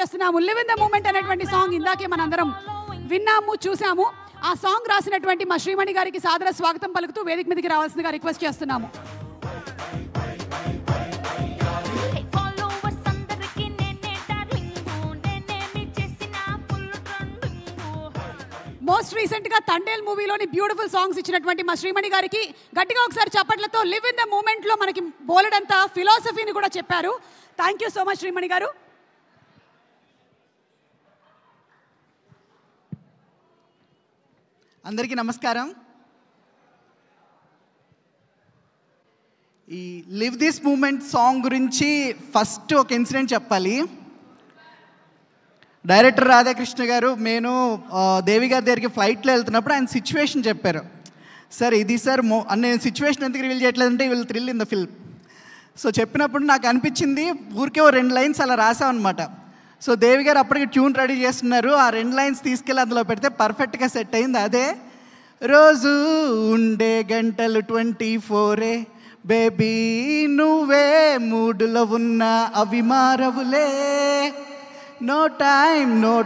చేస్తున్నాము. Live in the moment అనేటువంటి song ఇందాకే మనందరం విన్నాము, చూసాము. ఆ సాంగ్ రాసినటువంటి మా శ్రీమణి గారికి సాదర స్వాగతం పలుకుతూ వేదిక మీదకి రావాల్సిందిగా రిక్వెస్ట్ చేస్తున్నాము. మోస్ట్ రీసెంట్ గా తండేల్ మూవీలోని బ్యూటిఫుల్ సాంగ్స్ ఇచ్చినటువంటి మా శ్రీమణి గారికి గట్టిగా ఒకసారి చప్పట్లతో లివ్ ఇన్ ద మూమెంట్ లో మనకి బోలెడంత ఫిలాసఫీని కూడా చెప్పారు. Thank you so much Sreemani గారు. అందరికీ నమస్కారం. ఈ లివ్ దిస్ మూమెంట్ సాంగ్ గురించి ఫస్ట్ ఒక ఇన్సిడెంట్ చెప్పాలి. డైరెక్టర్ రాధాకృష్ణ గారు నేను దేవి గారి దగ్గరికి ఫ్లైట్లో వెళ్తున్నప్పుడు ఆయన సిచ్యువేషన్ చెప్పారు. సార్ ఇది సార్ నేను సిచ్యువేషన్ ఎందుకు రివీల్ చేయట్లేదంటే will thrill in the film. So చెప్పినప్పుడు నాకు అనిపించింది ఊరికే 2 లైన్స్ అలా రాసామన్నమాట. సో దేవి గారు అప్పటికి ట్యూన్ రెడీ చేస్తున్నారు. ఆ 2 లైన్స్ తీసుకెళ్ళి అందులో పెడితే పర్ఫెక్ట్గా సెట్ అయింది. అదే రోజు ఉండే గంటలు 24 బేబీ నువ్వే మూడులో ఉన్న అవి మారవులే, నో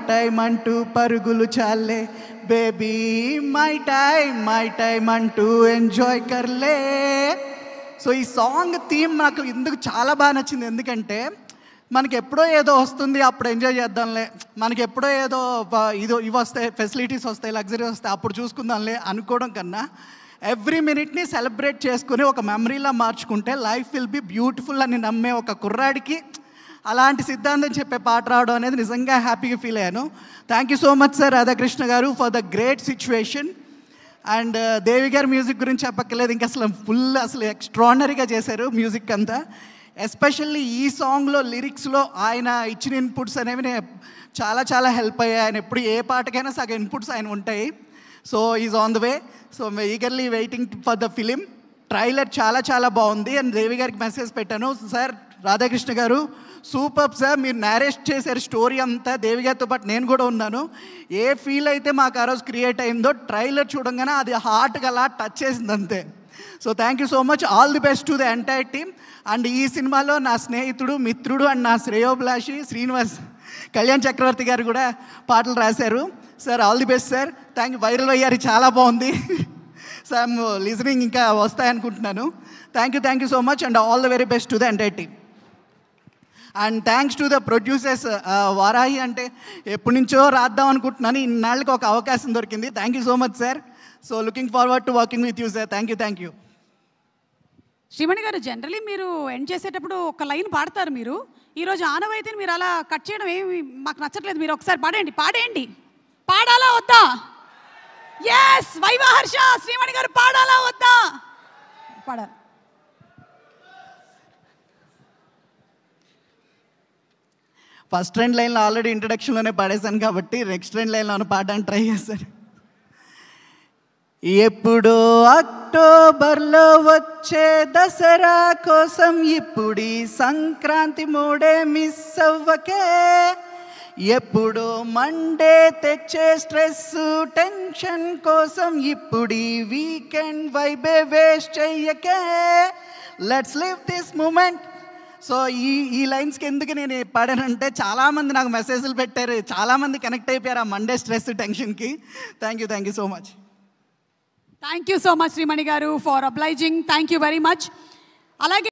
టైం అంటూ పరుగులు చాలే బేబీ మై టైం అంటూ ఎంజాయ్ కర్లే. సో ఈ సాంగ్ థీమ్ నాకు ఎందుకు చాలా బాగా నచ్చింది. ఎందుకంటే మనకి ఎప్పుడో ఏదో వస్తుంది అప్పుడు ఎంజాయ్ చేద్దాంలే, మనకి ఎప్పుడో ఏదో ఇవి వస్తాయి, ఫెసిలిటీస్ వస్తాయి, లగ్జరీ వస్తాయి, అప్పుడు చూసుకుందాంలే అనుకోవడం కన్నా ఎవ్రీ మినిట్ని సెలబ్రేట్ చేసుకుని ఒక మెమరీలా మార్చుకుంటే లైఫ్ విల్ బి బ్యూటిఫుల్ అని నమ్మే ఒక కుర్రాడికి అలాంటి సిద్ధాంతం చెప్పే పాట రావడం అనేది నిజంగా హ్యాపీగా ఫీల్ అయ్యాను. Thank you so much sir Radhakrishna garu for the great situation. And Devi గారి మ్యూజిక్ గురించి చెప్పక్కర్లేదు, ఇంకా అసలు ఎక్స్ట్రాడినరీగా చేశారు మ్యూజిక్ అంతా. ఎస్పెషల్లీ ఈ సాంగ్లో లిరిక్స్లో ఆయన ఇచ్చిన ఇన్పుట్స్ అనేవి చాలా హెల్ప్ అయ్యాయి. ఆయన ఎప్పుడు ఏ పాటకైనా సగం ఇన్పుట్స్ ఆయన ఉంటాయి. So is on the way. So eagerly waiting for the film. Trailer చాలా బాగుంది. అండ్ దేవి గారికి మెసేజ్ పెట్టాను, సార్ రాధాకృష్ణ గారు సూపర్ సార్, మీరు నేరేట్ చేశారు స్టోరీ అంతా, దేవి గారితో పాటు నేను కూడా ఉన్నాను. ఏ ఫీల్ అయితే మాకు ఆ రోజు క్రియేట్ అయిందో ట్రైలర్ చూడంగానే అది హార్ట్గా అలా టచ్ చేసింది అంతే. So thank you so much, all the best to the entire team. And ఈ సినిమాలో నా స్నేహితుడు, మిత్రుడు అండ్ నా శ్రేయోభిలాషి శ్రీనివాస్ కళ్యాణ్ చక్రవర్తి గారు కూడా పాటలు రాశారు. Sir all the best sir. Thank you. Viral అయ్యారు, చాలా బాగుంది. సార్ లిజనింగ్ ఇంకా వస్తాయనుకుంటున్నాను. Thank you so much and all the very best to the entire team. And thanks to the producers. Varahi అంటే ఎప్పటి నుంచో రాద్దాం అనుకుంటున్నాను, ఇన్నాళ్ళకి ఒక అవకాశం దొరికింది. Thank you so much sir. So looking forward to working with you sir. Thank you. Sreemani garu, generally మీరు ఎండ్ చేసేటప్పుడు ఒక లైన్ పాడతారు. మీరు ఈరోజు ఆనవాయితీని మీరు అలా కట్ చేయడం ఏమి మాకు నచ్చట్లేదు. మీరు ఒకసారి పాడేయండి. పాడాలా వద్దా? ఎస్, వైవాహర్ష శ్రీమణి గారు పాడాలా వద్దా? పాడాలి. ఫస్ట్ 2 లైన్లో ఆల్రెడీ ఇంట్రడక్షన్లోనే పాడేశాను కాబట్టి నెక్స్ట్ 2 లైన్లో పాడడానికి ట్రై చేశాను. ఎప్పుడో అక్టోబర్లో వచ్చే దసరా కోసం ఇప్పుడు సంక్రాంతి మూడే మిస్ అవ్వకే, ఎప్పుడో మండే తెచ్చే స్ట్రెస్ టెన్షన్ కోసం ఇప్పుడు వీకెండ్ వైబే వేస్ట్ చెయ్యకే, let's live this moment. So ఈ లైన్స్కి ఎందుకు నేను పాడానంటే చాలామంది నాకు మెసేజ్లు పెట్టారు, చాలామంది కనెక్ట్ అయిపోయారు ఆ మండే స్ట్రెస్ టెన్షన్కి. Thank you so much. Thank you so much Sreemani garu for obliging. Thank you very much. అలాగే